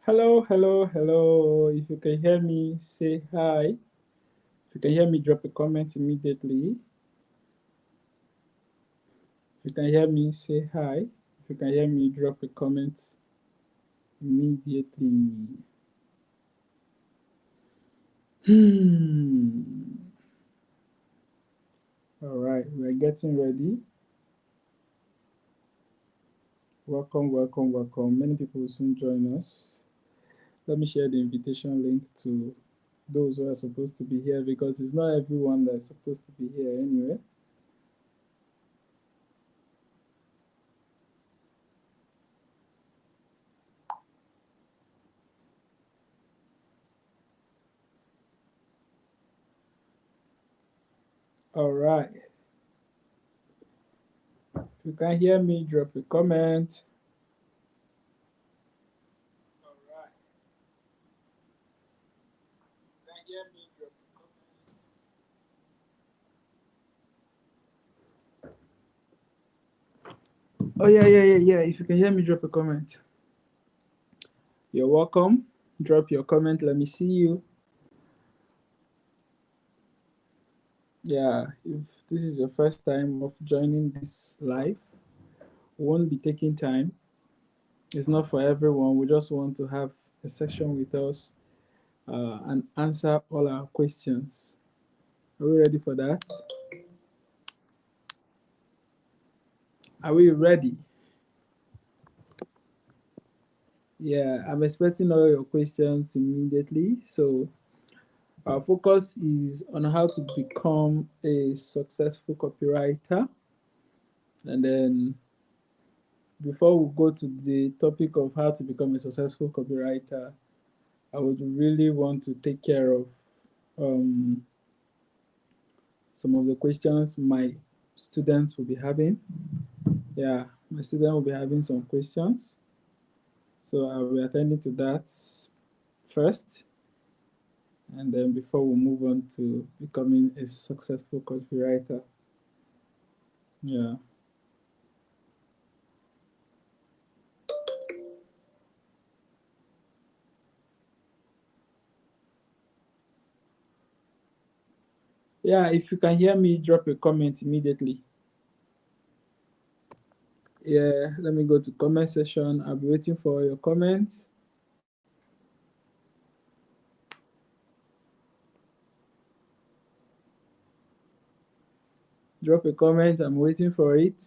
Hello, hello, hello. If you can hear me, say hi. If you can hear me, drop a comment immediately. If you can hear me, say hi. If you can hear me, drop a comment immediately. All right, we're getting ready. Welcome, welcome, welcome. Many people will soon join us. Let me share the invitation link to those who are supposed to be here because it's not everyone that is supposed to be here anyway. All right. If you can hear me, drop a comment. All right. Can you hear me, drop a comment. Oh yeah. If you can hear me, drop a comment. You're welcome. Drop your comment. Let me see you. Yeah, if this is your first time of joining this live, we won't be taking time. It's not for everyone. We just want to have a section with us and answer all our questions. Are we ready for that? Are we ready? Yeah, I'm expecting all your questions immediately. So our focus is on how to become a successful copywriter. And then before we go to the topic of how to become a successful copywriter, I would really want to take care of some of the questions my students will be having. Yeah, my student will be having some questions. So I'll be attending to that first. And then before we move on to becoming a successful copywriter. Yeah. Yeah, if you can hear me, drop a comment immediately. Yeah, let me go to comment section. I'll be waiting for your comments. Drop a comment. I'm waiting for it.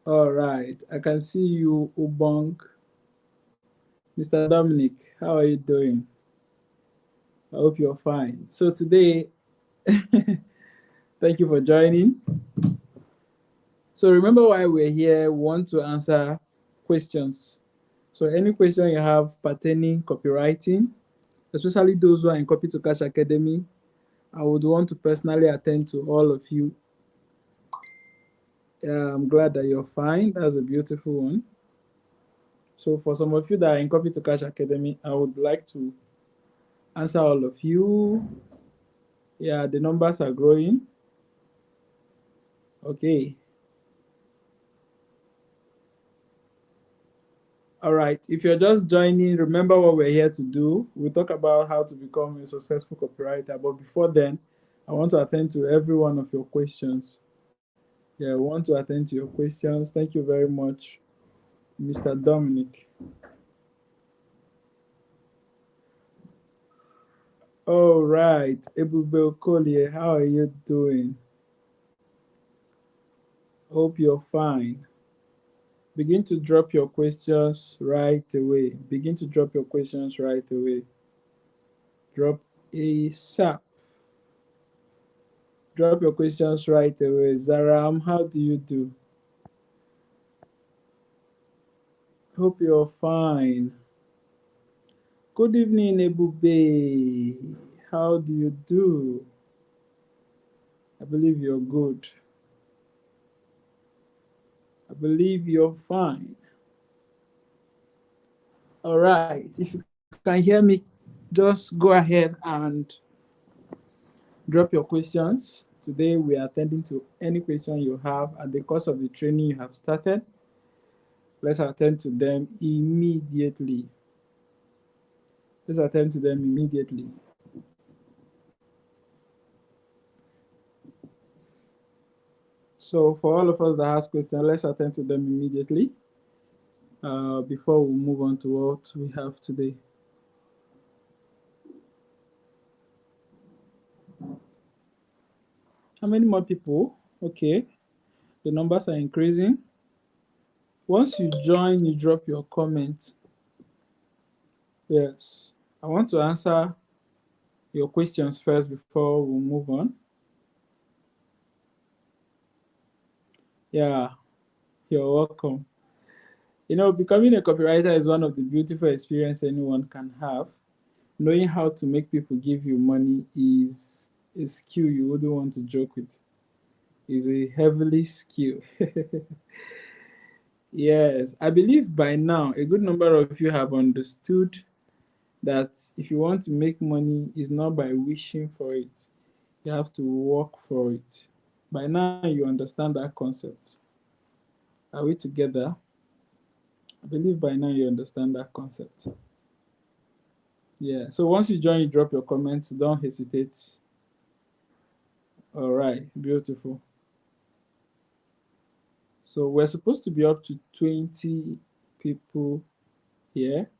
All right, I can see you, Ubong. Mr. Dominic, how are you doing? I hope you're fine. So today, thank you for joining. So remember why we're here. We want to answer questions. So any question you have pertaining copywriting, especially those who are in Copy to Cash Academy, I would want to personally attend to all of you. I'm glad that you're fine. That's a beautiful one. So for some of you that are in Copy to Cash Academy, I would like to answer all of you. Yeah, the numbers are growing. Okay. All right. If you're just joining, remember what we're here to do. We'll talk about how to become a successful copywriter. But before then, I want to attend to every one of your questions. Yeah, I want to attend to your questions. Thank you very much, Mr. Dominic. All right. Ebube Okolie, how are you doing? Hope you're fine. Begin to drop your questions right away. Begin to drop your questions right away. Drop ASAP. Drop your questions right away. Zaram, how do you do? Hope you're fine. Good evening, Ebube. How do you do? I believe you're good. I believe you're fine. All right. If you can hear me, just go ahead and drop your questions. Today we are attending to any question you have at the course of the training you have started. Let's attend to them immediately. Let's attend to them immediately. So for all of us that has questions, let's attend to them immediately before we move on to what we have today. How many more people? Okay, the numbers are increasing. Once you join, you drop your comment. Yes, I want to answer your questions first before we move on. Yeah, you're welcome. You know, becoming a copywriter is one of the beautiful experiences anyone can have. Knowing how to make people give you money is a skill you wouldn't want to joke with. It's a heavily skill. Yes, I believe by now a good number of you have understood that if you want to make money, it's not by wishing for it. You have to work for it. By now, you understand that concept. Are we together? I believe by now you understand that concept. Yeah, so once you join, you drop your comments. Don't hesitate. All right, beautiful. So we're supposed to be up to 20 people here.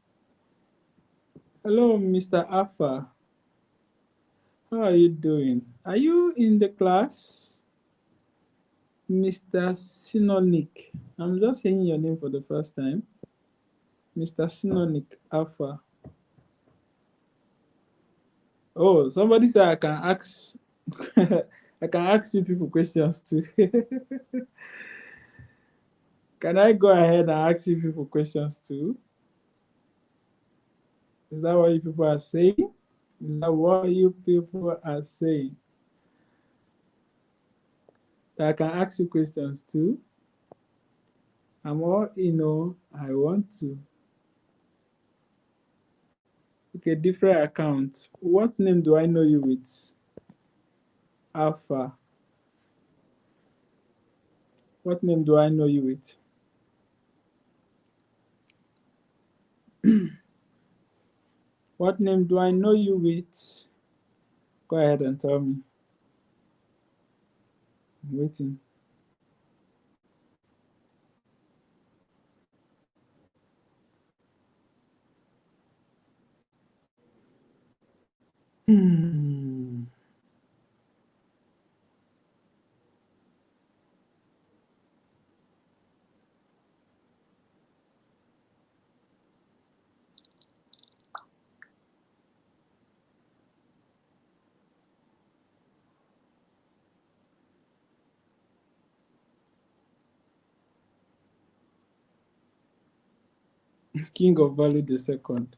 Hello, Mr. Alpha. How are you doing? Are you in the class? Mr. Synonic. I'm just saying your name for the first time. Mr. Synonic Alpha. Oh, somebody said I can ask I can ask you people questions too. Can I go ahead and ask you people questions too? Is that what you people are saying? Is that what you people are saying? That I can ask you questions too? I'm all, I want to. Okay, different account. What name do I know you with? Alpha. What name do I know you with? What name do I know you with? Go ahead and tell me. I'm waiting. Hmm. King of Value the second.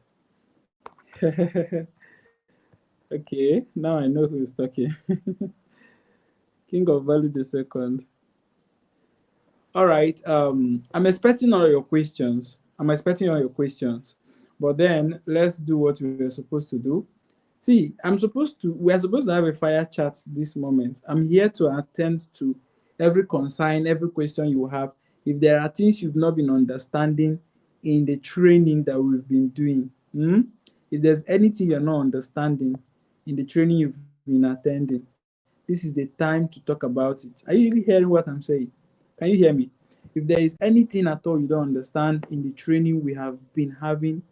Okay, now I know who is talking. King of Value the second. All right. I'm expecting all your questions. I'm expecting all your questions. But then let's do what we were supposed to do. See, we're supposed to have a fire chat this moment. I'm here to attend to every concern, every question you have. If there are things you've not been understanding in the training that we've been doing, if there's anything you're not understanding in the training you've been attending, this is the time to talk about it. Are you really hearing what I'm saying? Can you hear me? If there is anything at all you don't understand in the training we have been having,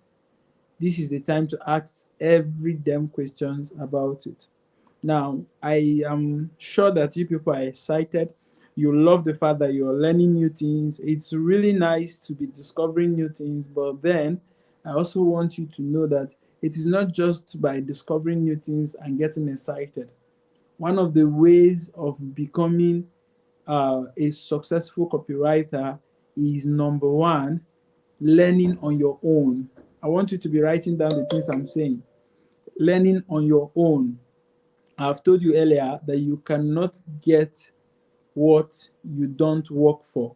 this is the time to ask every damn questions about it. Now, I am sure that you people are excited. You love the fact that you're learning new things. It's really nice to be discovering new things, but then I also want you to know that it is not just by discovering new things and getting excited. One of the ways of becoming a successful copywriter is number one, learning on your own. I want you to be writing down the things I'm saying. Learning on your own. I've told you earlier that you cannot get what you don't work for.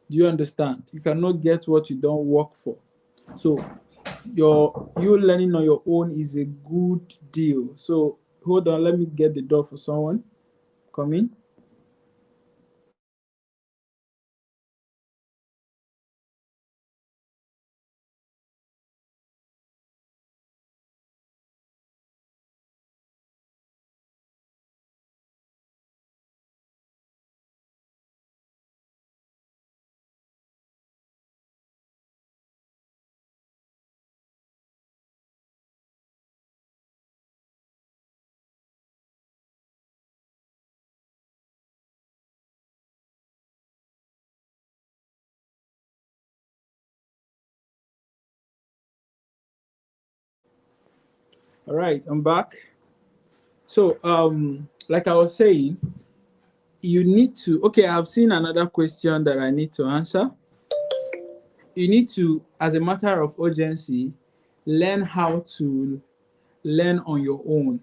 Do you understand? You cannot get what you don't work for. So you learning on your own is a good deal. So hold on, let me get the door for someone. Come in. All right, I'm back. So like I was saying, you need to, okay, I've seen another question that I need to answer. You need to, as a matter of urgency, learn how to learn on your own.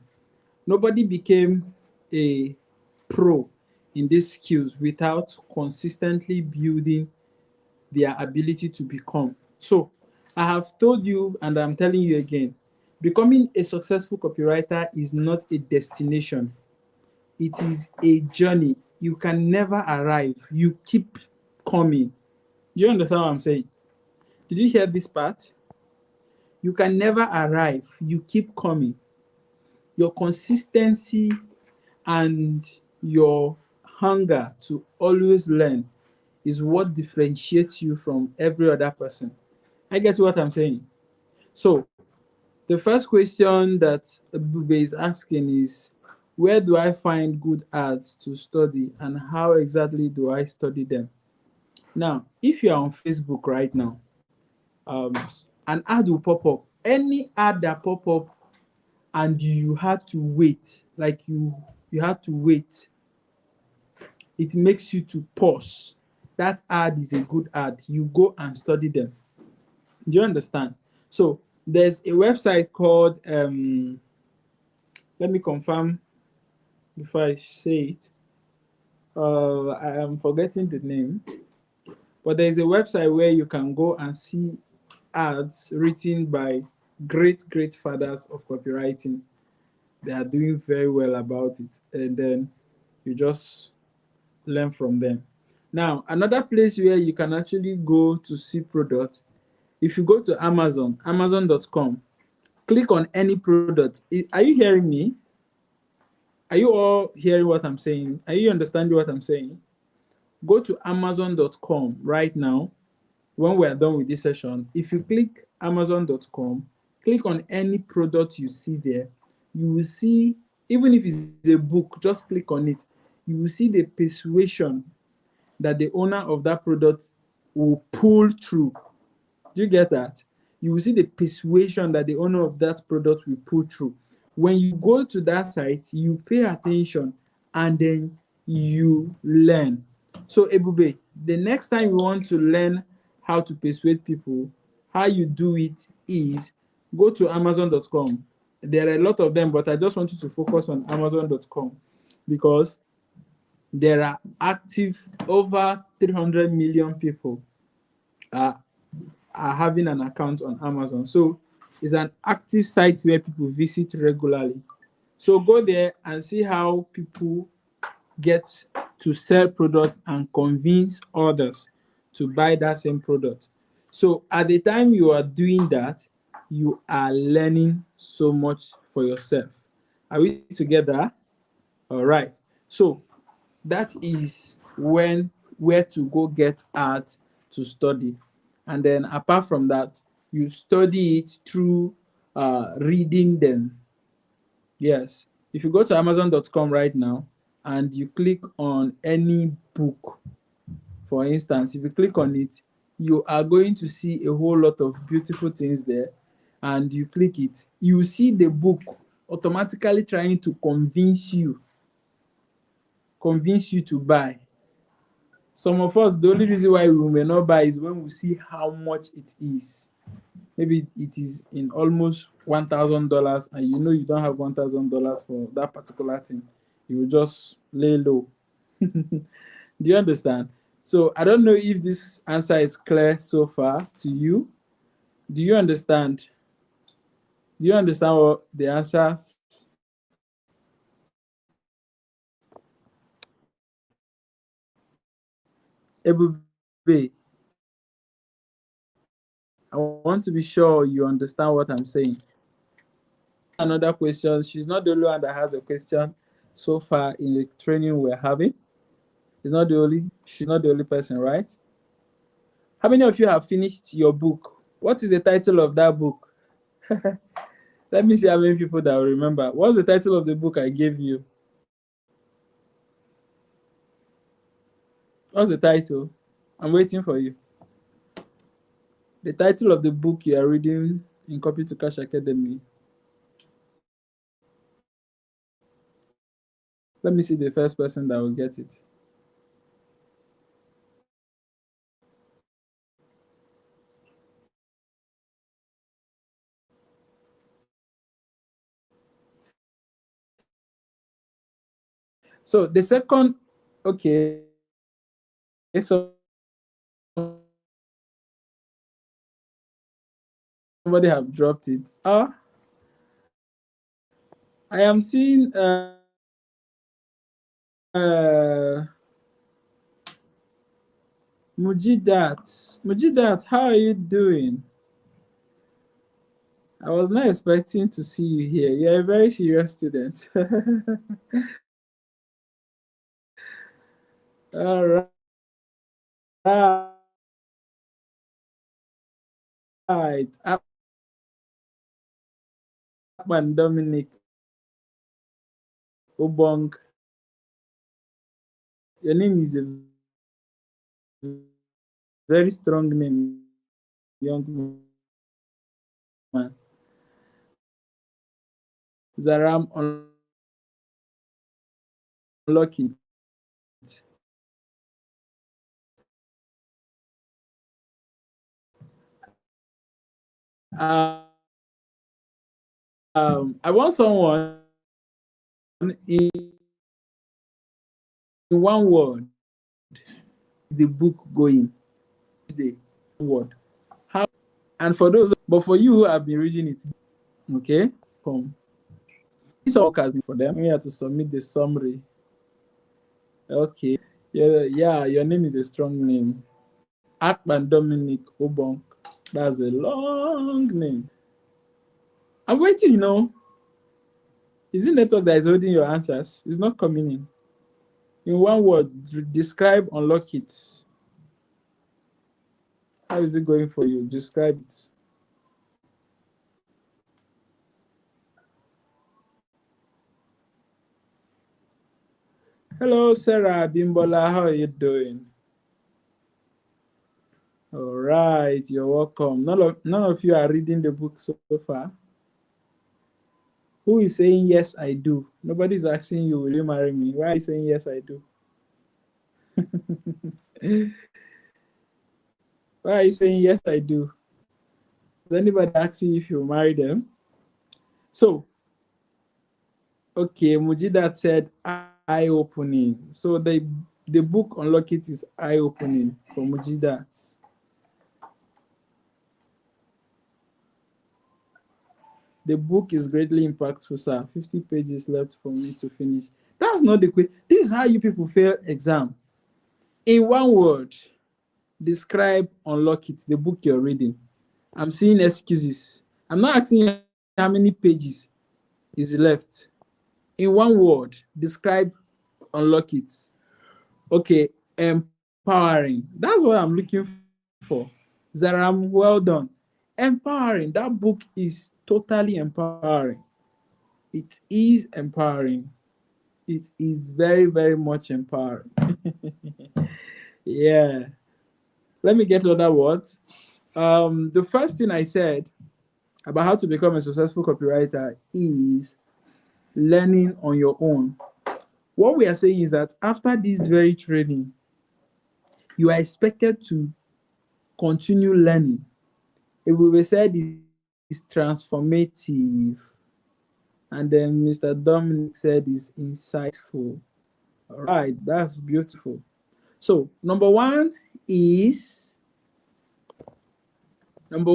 Nobody became a pro in these skills without consistently building their ability to become. So I have told you, and I'm telling you again, becoming a successful copywriter is not a destination. It is a journey. You can never arrive. You keep coming. Do you understand what I'm saying? Did you hear this part? You can never arrive. You keep coming. Your consistency and your hunger to always learn is what differentiates you from every other person. I get what I'm saying. So, the first question that Bube is asking is, where do I find good ads to study and how exactly do I study them? Now, if you are on Facebook right now, an ad will pop up. Any ad that pop up and you had to wait, like you had to wait, it makes you to pause. That ad is a good ad. You go and study them. Do you understand? So there's a website called let me confirm before I say it. I am forgetting the name, but there is a website where you can go and see ads written by great fathers of copywriting. They are doing very well about it, and then you just learn from them. Now, another place where you can actually go to see products, if you go to Amazon, amazon.com, click on any product. Are you hearing me? Are you all hearing what I'm saying? Are you understanding what I'm saying? Go to amazon.com right now when we are done with this session. If you click amazon.com, click on any product you see there, you will see, even if it's a book, just click on it. You will see the persuasion that the owner of that product will pull through. Do you get that? You will see the persuasion that the owner of that product will pull through. When you go to that site, you pay attention and then you learn. So, Ebube, the next time you want to learn how to persuade people, how you do it is go to amazon.com. There are a lot of them, but I just want you to focus on amazon.com because there are active over 300 million people are having an account on Amazon. So it's an active site where people visit regularly. So go there and see how people get to sell products and convince others to buy that same product. So at the time you are doing that, you are learning so much for yourself. Are we together? All right. So that is when where to go get art to study. And then apart from that, you study it through reading them. Yes. If you go to amazon.com right now and you click on any book, for instance, if you click on it, you are going to see a whole lot of beautiful things there. And you click it, you see the book automatically trying to convince you to buy. Some of us, the only reason why we may not buy is when we see how much it is. maybe it is in almost $1,000, and you know you don't have $1,000 for that particular thing, you will just lay low. Do you understand? So I don't know if this answer is clear so far to you. Do you understand? Do you understand what the answers? Ebube, I want to be sure you understand what I'm saying. Another question. She's not the only one that has a question so far in the training we're having. She's not the only person, right? How many of you have finished your book? What is the title of that book? Let me see how many people that will remember. What's the title of the book I gave you? What's the title? I'm waiting for you. The title of the book you are reading in Copy to Cash Academy. Let me see the first person that will get it. So the second, okay, so somebody have dropped it. I am seeing Mujidat, how are you doing? I was not expecting to see you here. You're a very serious student. All right. Akpan Dominic Obong. Your name is a very strong name, young man. Zaram Unlucky. Um, I want someone in one word. The book going. The word. How? And for those, but for you who have been reading it, okay, come. This all has been for them. We have to submit the summary. Okay. Yeah, your name is a strong name. Akpan Dominic Obong. That's a long name. I'm waiting, Is it network that is holding your answers? It's not coming in. In one word, describe, unlock it. How is it going for you? Describe it. Hello, Sarah Bimbola. How are you doing? All right, you're welcome. None of you are reading the book so far. Who is saying yes, I do? Nobody's asking you, will you marry me? Why are you saying yes, I do? Why are you saying yes, I do? Does anybody ask you if you marry them? So, okay, Mujidat said eye-opening. So the book Unlock It is eye-opening for Mujidat. The book is greatly impactful, sir. 50 pages left for me to finish. That's not the quick. This is how you people fail exam. In one word, describe, unlock it, the book you're reading. I'm seeing excuses. I'm not asking you how many pages is left. In one word, describe, unlock it. Okay, empowering. That's what I'm looking for. Zaram, well done. Empowering. That book is totally empowering. It is empowering. It is very, very much empowering. Yeah. Let me get other words. The first thing I said about how to become a successful copywriter is learning on your own. What we are saying is that after this very training, you are expected to continue learning It will be said is transformative. And then Mr. Dominic said is insightful. All right, that's beautiful. So number one is learning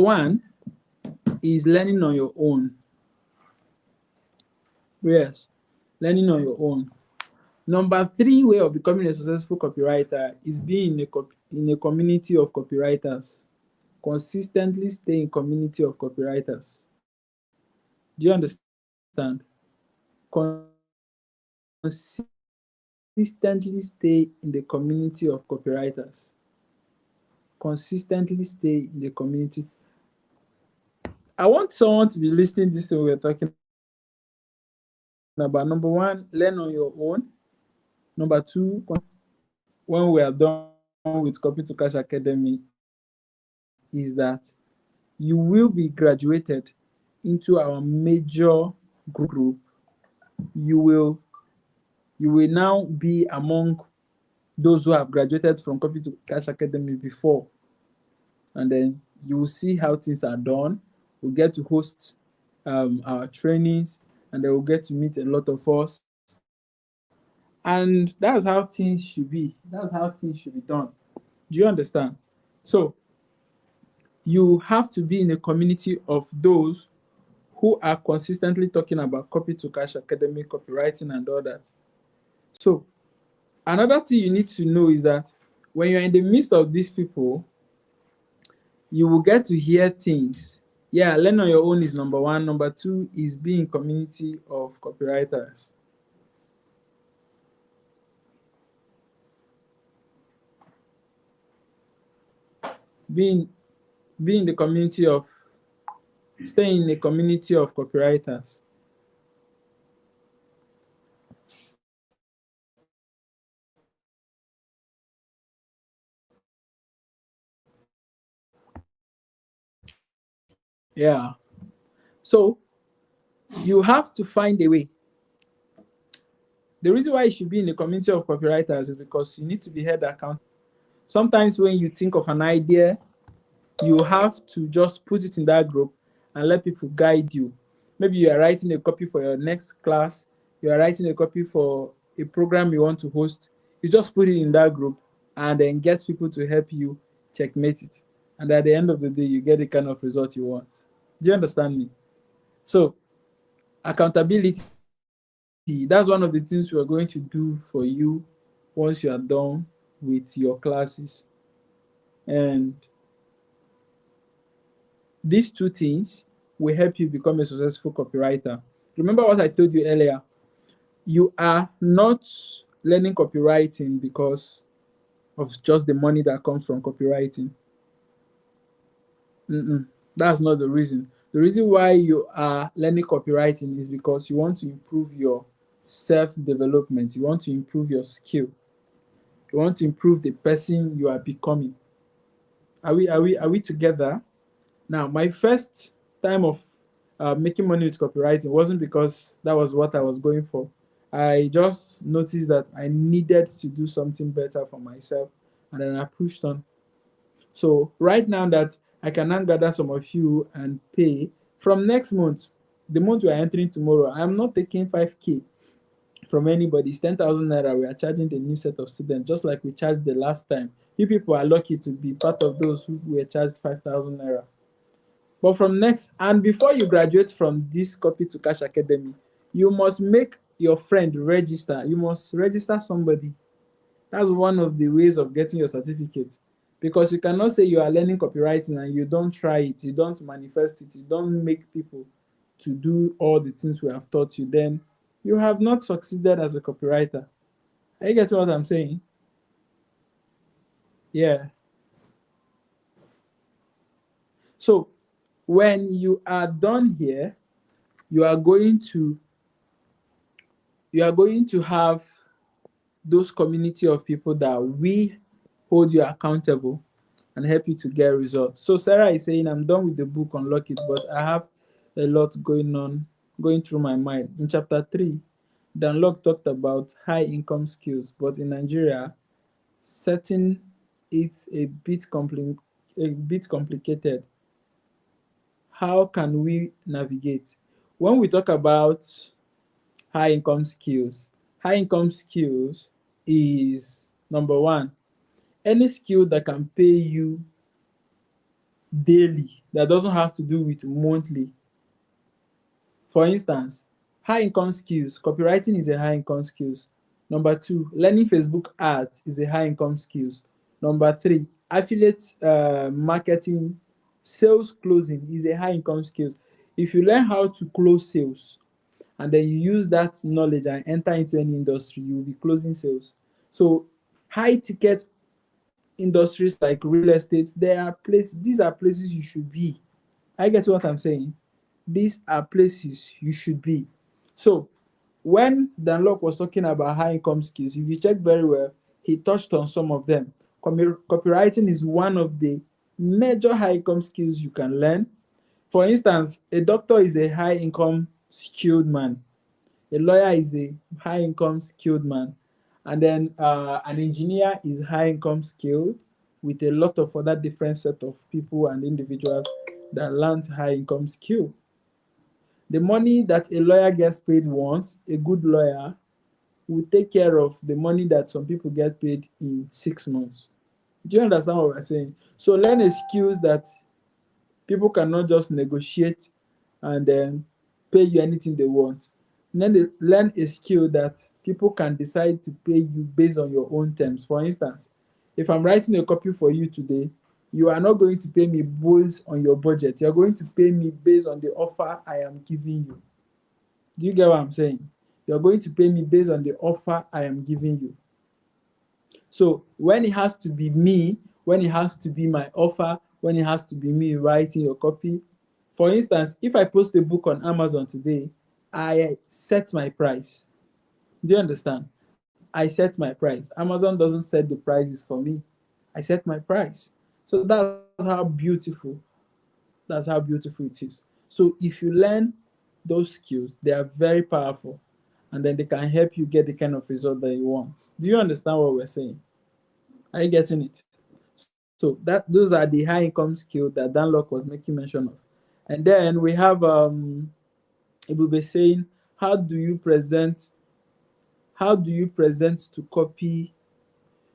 on your own. Yes, learning on your own. Number three way of becoming a successful copywriter is being in a community of copywriters. Consistently stay in community of copywriters. Do you understand? Consistently stay in the community of copywriters. Consistently stay in the community. I want someone to be listening to this thing we're talking about. Number one, learn on your own. Number two, when we are done with Copy to Cash Academy, is that you will be graduated into our major group. You will now be among those who have graduated from Copy to Cash Academy before, and then you will see how things are done. We'll get to host our trainings, and then we'll get to meet a lot of us. And that's how things should be. That's how things should be done. Do you understand? So you have to be in a community of those who are consistently talking about Copy to Cash Academy, copywriting, and all that. So another thing you need to know is that when you're in the midst of these people, you will get to hear things. Yeah, learn on your own is number one. Number two is be in community of copywriters. Being be in the community of stay in a community of copywriters. Yeah. So you have to find a way. The reason why you should be in a community of copywriters is because you need to be held accountable. Sometimes when you think of an idea, you have to just put it in that group and let people guide you. Maybe you are writing a copy for your next class, you are writing a copy for a program you want to host. You just put it in that group and then get people to help you checkmate it. And at the end of the day, you get the kind of result you want. Do you understand me? So, accountability, that's one of the things we are going to do for you once you are done with your classes. And these two things will help you become a successful copywriter. Remember what I told you earlier. You are not learning copywriting because of just the money that comes from copywriting. Mm-mm. That's not the reason. The reason why you are learning copywriting is because you want to improve your self-development. You want to improve your skill. You want to improve the person you are becoming. Are we together? Now, my first time of making money with copywriting wasn't because that was what I was going for. I just noticed that I needed to do something better for myself, and then I pushed on. So right now that I can now gather some of you and pay from next month, the month we are entering tomorrow, I'm not taking 5K from anybody. It's 10,000 naira. We are charging the new set of students just like we charged the last time. You people are lucky to be part of those who were charged 5,000 naira. But from next, and before you graduate from this Copy to Cash Academy, you must make your friend register. You must register somebody. That's one of the ways of getting your certificate. Because you cannot say you are learning copywriting and you don't try it, you don't manifest it, you don't make people to do all the things we have taught you, then you have not succeeded as a copywriter. Are you getting what I'm saying? Yeah. So when you are done here, you are going to have those community of people that we hold you accountable and help you to get results. So Sarah is saying, I'm done with the book, unlock it, but I have a lot going through my mind. In chapter 3, the unlock talked about high income skills, but in Nigeria, setting it's a bit complicated. how can we navigate? When we talk about high income skills is number one, any skill that can pay you daily, that doesn't have to do with monthly. For instance, high income skills, copywriting is a high income skills. Number two, learning Facebook ads is a high income skills. Number three, affiliate marketing, sales closing is a high income skills. If you learn how to close sales and then you use that knowledge and enter into any industry, you will be closing sales. So high ticket industries like real estate, these are places you should be. I get what I'm saying. These are places you should be. So when Danlock was talking about high income skills, if you check very well, he touched on some of them. Copywriting is one of the major high income skills you can learn. For instance, a doctor is a high income skilled man. A lawyer is a high income skilled man. And then an engineer is high income skilled with a lot of other different set of people and individuals that learn high income skill. The money that a lawyer gets paid once, a good lawyer will take care of the money that some people get paid in 6 months. Do you understand what we're saying? So learn a skills that people cannot just negotiate and then pay you anything they want. Learn a skill that people can decide to pay you based on your own terms. For instance, if I'm writing a copy for you today, you are not going to pay me based on your budget. You're going to pay me based on the offer I am giving you. Do you get what I'm saying? You're going to pay me based on the offer I am giving you. So when it has to be me, when it has to be my offer, when it has to be me writing your copy. For instance, if I post a book on Amazon today, I set my price. Do you understand? I set my price. Amazon doesn't set the prices for me. I set my price. So that's how beautiful it is. So if you learn those skills, they are very powerful, and then they can help you get the kind of result that you want. Do you understand what we're saying? Are you getting it? So those are the high income skills that Dan Locke was making mention of. And then we have it will be saying, how do you present to copy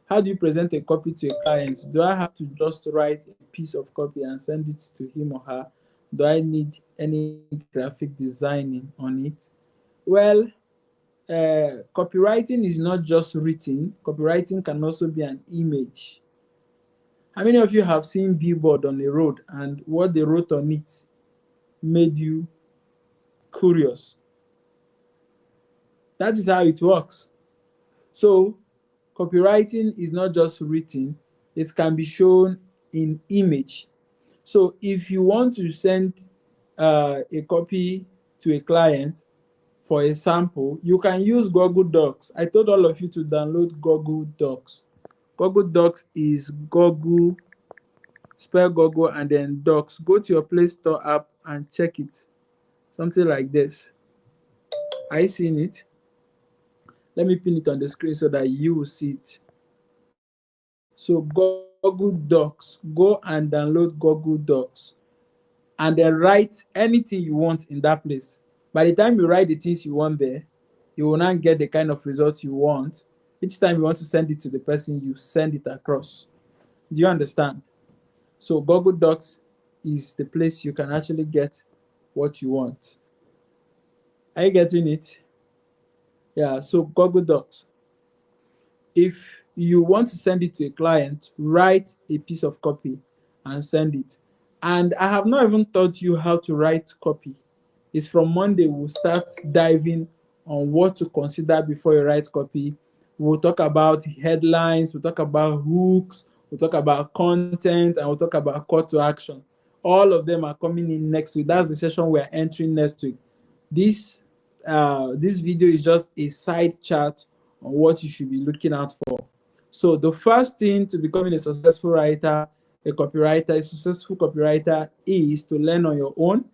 how do you present a copy to a client? Do I have to just write a piece of copy and send it to him or her? Do I need any graphic designing on it? Well, copywriting is not just written. Copywriting can also be an image. How many of you have seen billboard on the road and what they wrote on it made you curious? That is how it works. So copywriting is not just written, it can be shown in image. So if you want to send a copy to a client for a sample, you can use Google Docs. I told all of you to download Google Docs. Google Docs is Google, spell Google and then Docs. Go to your Play Store app and check it. Something like this. Are you seeing it? Let me pin it on the screen so that you will see it. So Google Docs, go and download Google Docs and then write anything you want in that place. By the time you write the things you want there, you will not get the kind of results you want. Each time you want to send it to the person, you send it across. Do you understand? So Google Docs is the place you can actually get what you want. Are you getting it? Yeah, so Google Docs. If you want to send it to a client, write a piece of copy and send it. And I have not even taught you how to write copy. It's from Monday we'll start diving on what to consider before you write copy. We'll talk about headlines, we'll talk about hooks, we'll talk about content, and we'll talk about call to action. All of them are coming in next week. That's the session we're entering next week. This video is just a side chat on what you should be looking out for. So the first thing to becoming a successful writer, a copywriter, a successful copywriter is to learn on your own.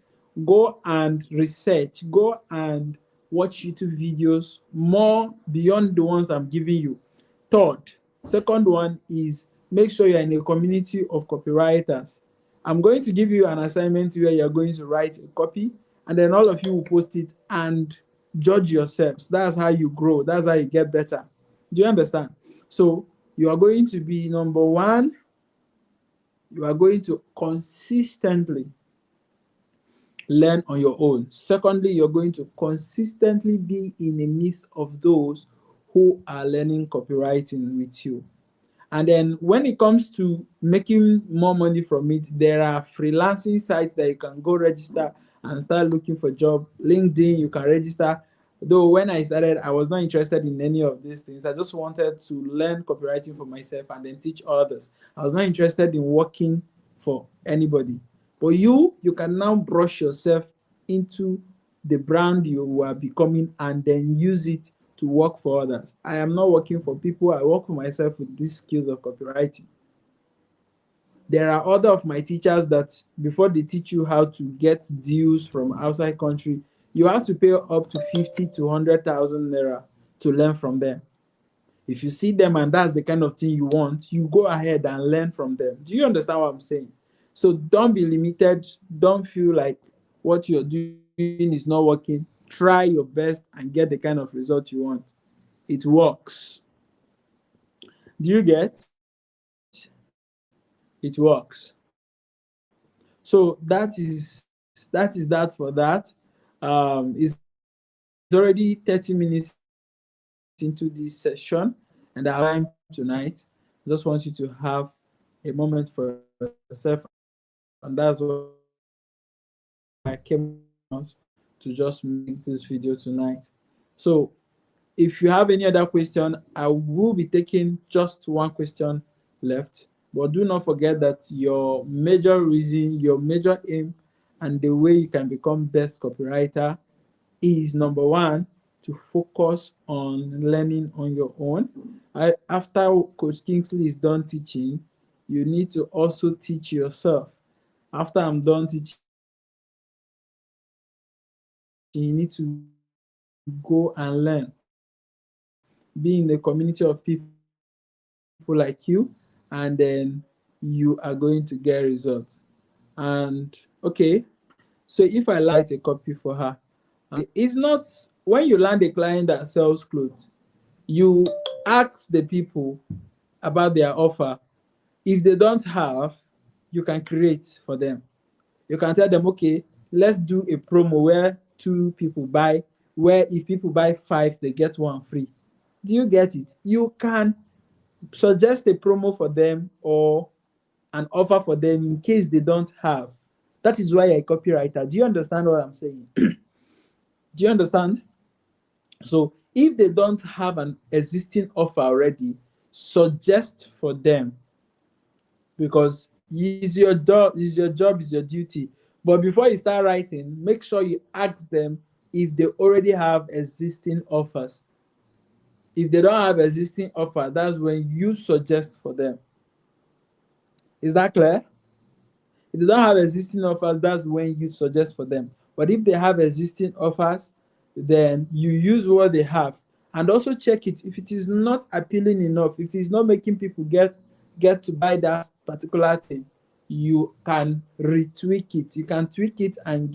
Go and research, go and watch YouTube videos more beyond the ones I'm giving you. Second one is make sure you're in a community of copywriters. I'm going to give you an assignment where you're going to write a copy, and then all of you will post it and judge yourselves. That's how you grow. That's how you get better. Do you understand? So you are going to be, number one, you are going to consistently learn on your own. Secondly, you're going to consistently be in the midst of those who are learning copywriting with you. And then when it comes to making more money from it, there are freelancing sites that you can go register and start looking for job. LinkedIn, you can register. Though when I started, I was not interested in any of these things. I just wanted to learn copywriting for myself and then teach others. I was not interested in working for anybody. But you can now brush yourself into the brand you are becoming and then use it to work for others. I am not working for people. I work for myself with these skills of copywriting. There are other of my teachers that before they teach you how to get deals from outside country, you have to pay up to 50 to 100,000 naira to learn from them. If you see them and that's the kind of thing you want, you go ahead and learn from them. Do you understand what I'm saying? So don't be limited. Don't feel like what you're doing is not working. Try your best and get the kind of result you want. It works. Do you get? It works. So that is that for that. It's already 30 minutes into this session, and I have time tonight. I just want you to have a moment for yourself, and that's why I came out to just make this video tonight. So if you have any other question, I will be taking just one question left. But do not forget that your major reason, your major aim, and the way you can become best copywriter is, number one, to focus on learning on your own. After Coach Kingsley is done teaching, you need to also teach yourself. After I'm done teaching, you need to go and learn. Be in a community of people like you, and then you are going to get results. And okay, so if I write a copy for her, it's not, when you land a client that sells clothes, you ask the people about their offer. If they don't have, you can create for them. You can tell them, okay, let's do a promo where 2 people buy, where if people buy 5, they get 1 free. Do you get it? You can suggest a promo for them or an offer for them in case they don't have. That is why you're a copywriter. Do you understand what I'm saying? Do you understand? So if they don't have an existing offer already, suggest for them, because it's your job, is your duty. But before you start writing, make sure you ask them if they already have existing offers. If they don't have existing offer, that's when you suggest for them. Is that clear? If they don't have existing offers, that's when you suggest for them. But if they have existing offers, then you use what they have. And also check it. If it is not appealing enough, if it's not making people get to buy that particular thing, you can retweak it. You can tweak it and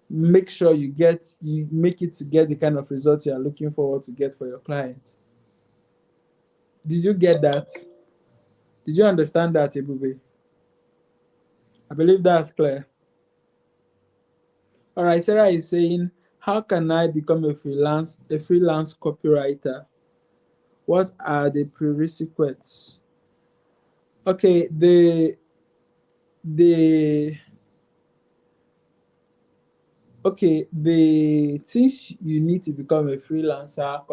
make sure you make it to get the kind of result you are looking forward to get for your client. Did you get that? Did you understand that, Ebube? I believe that's clear. All right, Sarah is saying, how can I become a freelance copywriter? What are the prerequisites? Okay, the things you need to become a freelancer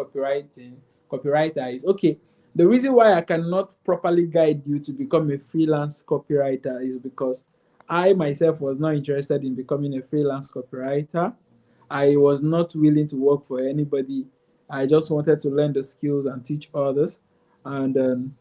copywriter is, okay, the reason why I cannot properly guide you to become a freelance copywriter is because I myself was not interested in becoming a freelance copywriter. I was not willing to work for anybody. I just wanted to learn the skills and teach others. And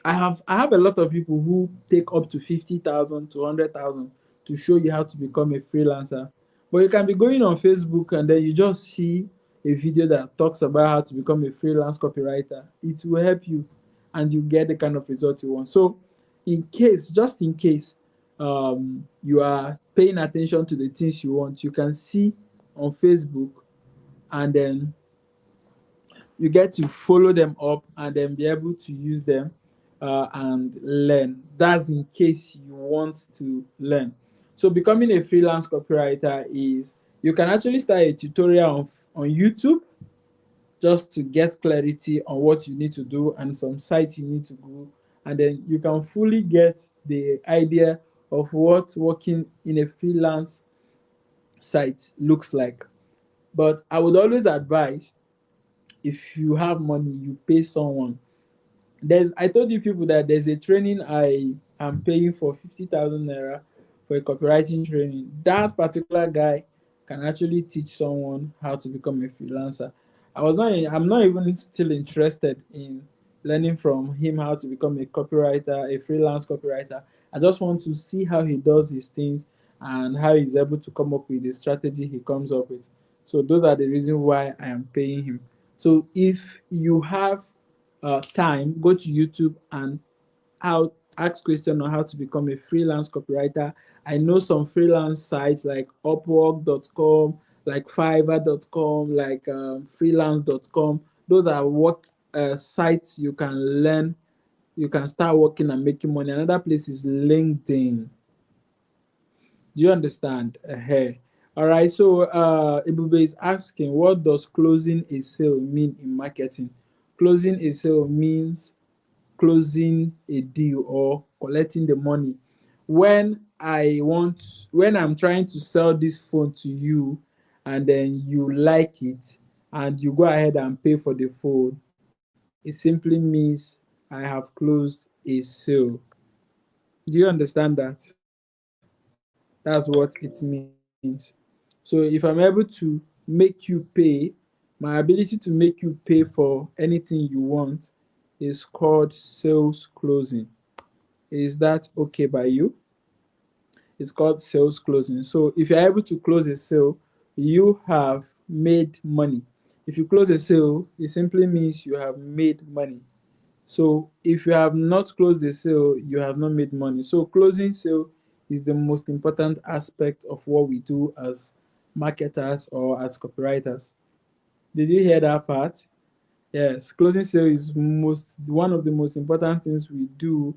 I have a lot of people who take up to 50,000 to 100,000 to show you how to become a freelancer. But you can be going on Facebook and then you just see a video that talks about how to become a freelance copywriter. It will help you and you get the kind of result you want. So just in case, you are paying attention to the things you want, you can see on Facebook, and then you get to follow them up and then be able to use them and learn. That's in case you want to learn. So becoming a freelance copywriter is, you can actually start a tutorial on YouTube just to get clarity on what you need to do and some sites you need to go, and then you can fully get the idea of what working in a freelance site looks like. But I would always advise, if you have money, you pay someone. I told you people that there's a training I am paying for 50,000 naira for a copywriting training. That particular guy can actually teach someone how to become a freelancer. I'm not even still interested in learning from him how to become a copywriter, a freelance copywriter. I just want to see how he does his things and how he's able to come up with the strategy he comes up with. So those are the reasons why I am paying him. So if you have time, go to YouTube and ask question on how to become a freelance copywriter. I know some freelance sites like Upwork.com, like Fiverr.com, like freelance.com. Those are work sites you can learn, you can start working and making money. Another place is LinkedIn. Do you understand? All right. So Ibube is asking, what does closing a sale mean in marketing? Closing a sale means closing a deal or collecting the money. When I'm trying to sell this phone to you, and then you like it and you go ahead and pay for the phone, it simply means I have closed a sale. Do you understand that? That's what it means. So if I'm able to make you pay, my ability to make you pay for anything you want is called sales closing. Is that okay by you? It's called sales closing. So if you're able to close a sale, you have made money. If you close a sale, it simply means you have made money. So if you have not closed a sale, you have not made money. So closing sale is the most important aspect of what we do as marketers or as copywriters. Did you hear that part? Yes, closing sale is one of the most important things we do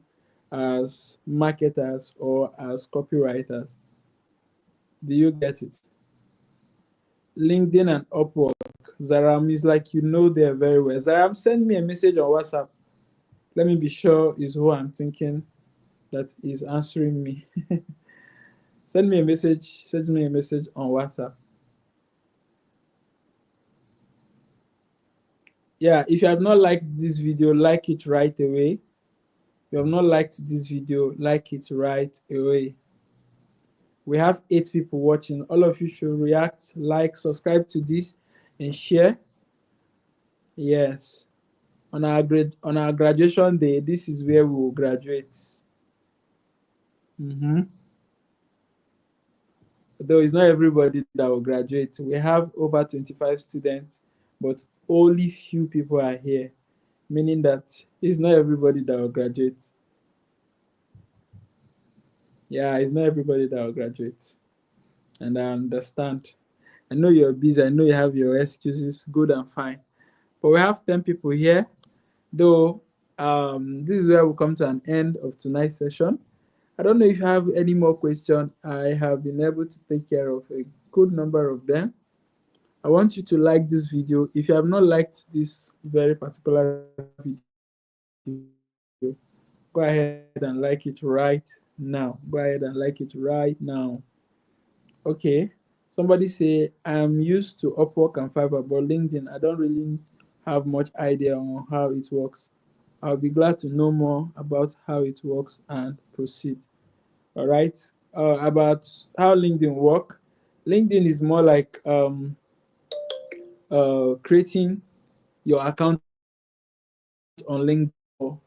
as marketers or as copywriters. Do you get it? LinkedIn and Upwork. Zaram is like, you know them very well. Zaram, send me a message on WhatsApp. Let me be sure is who I'm thinking that is answering me. Send me a message on WhatsApp. Yeah, if you have not liked this video, like it right away. If you have not liked this video, like it right away. We have 8 people watching. All of you should react, like, subscribe to this, and share. Yes. On our graduation day, this is where we will graduate. Though it's not everybody that will graduate. We have over 25 students, but only few people are here, meaning that it's not everybody that will graduate. Yeah, it's not everybody that will graduate. And I understand. I know you're busy. I know you have your excuses, good and fine. But we have 10 people here. Though this is where we come to an end of tonight's session. I don't know if you have any more questions. I have been able to take care of a good number of them. I want you to like this video. If you have not liked this very particular video, go ahead and like it right now. Go ahead and like it right now. Okay. Somebody say, I'm used to Upwork and Fiverr, but LinkedIn, I don't really have much idea on how it works. I'll be glad to know more about how it works and proceed. All right. About how LinkedIn work. LinkedIn is more like creating your account on LinkedIn for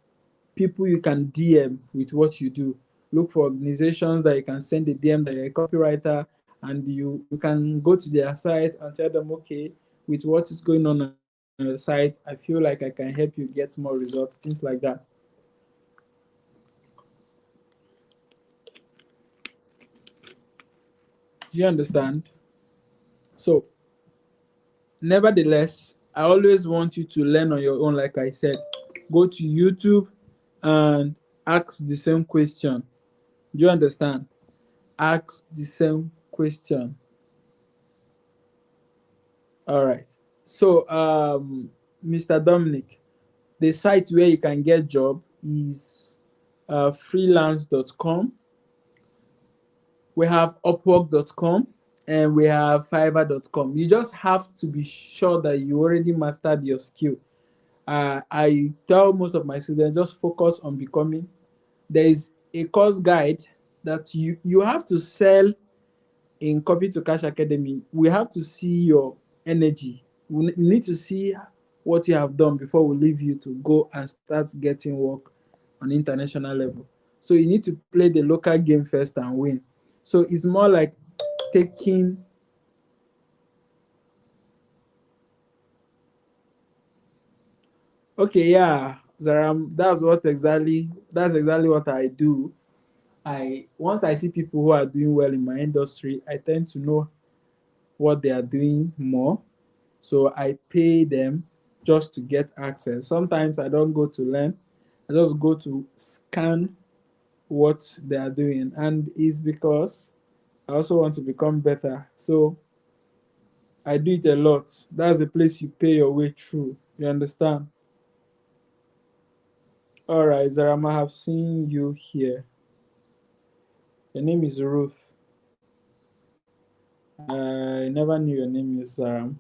people you can DM with what you do. Look for organizations that you can send a DM that you're a copywriter, and you can go to their site and tell them, okay, with what is going on your site, I feel like I can help you get more results, things like that. Do you understand? So, nevertheless, I always want you to learn on your own, like I said. Go to YouTube and ask the same question. Do you understand? Ask the same question. All right. So, Mr. Dominic, the site where you can get job is freelance.com. We have upwork.com and we have fiverr.com. You just have to be sure that you already mastered your skill. I tell most of my students just focus on becoming. There is a course guide that you have to sell in Copy to Cash Academy. We have to see your energy. We need to see what you have done before we leave you to go and start getting work on international level. So you need to play the local game first and win. So it's more like taking. Okay, yeah, Zaram, that's exactly what I do. I Once I see people who are doing well in my industry, I tend to know what they are doing more. So I pay them just to get access. Sometimes I don't go to learn, I just go to scan what they are doing. And it's because I also want to become better. So I do it a lot. That's the place you pay your way through. You understand? All right, Zarama, I have seen you here. Your name is Ruth. I never knew your name is Zaram.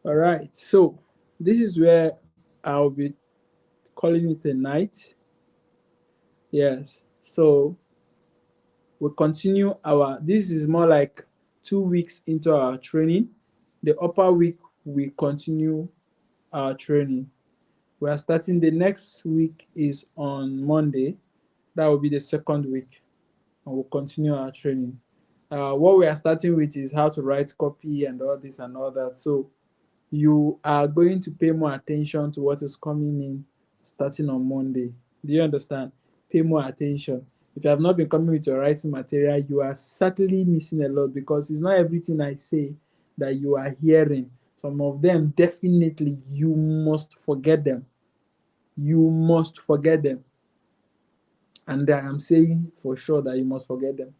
All right, so this is where I'll be calling it a night. Yes, so we continue our. This is more like 2 weeks into our training. The upper week we continue our training. We are starting the next week is on Monday. That will be the second week, and we'll continue our training. What we are starting with is how to write copy and all this and all that. So you are going to pay more attention to what is coming in starting on Monday. Do you understand? Pay more attention. If you have not been coming with your writing material, you are certainly missing a lot because it's not everything I say that you are hearing. Some of them, definitely, you must forget them. You must forget them. And I am saying for sure that you must forget them.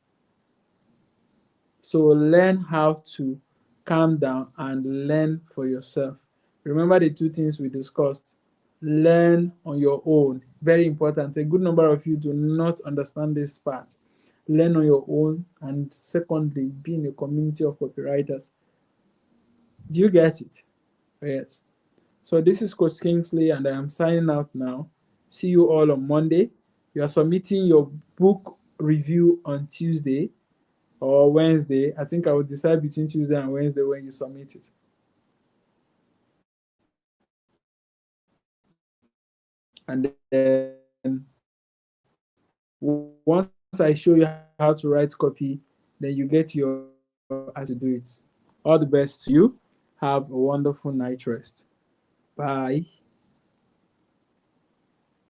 So learn how to calm down and learn for yourself. Remember the two things we discussed. Learn on your own. Very important. A good number of you do not understand this part. Learn on your own. And secondly, be in a community of copywriters. Do you get it? Yes. So this is Coach Kingsley, and I am signing out now. See you all on Monday. You are submitting your book review on Tuesday or Wednesday. I think I will decide between Tuesday and Wednesday when you submit it. And then once I show you how to write copy, then you get your as to do it. All the best to you. Have a wonderful night rest. Bye.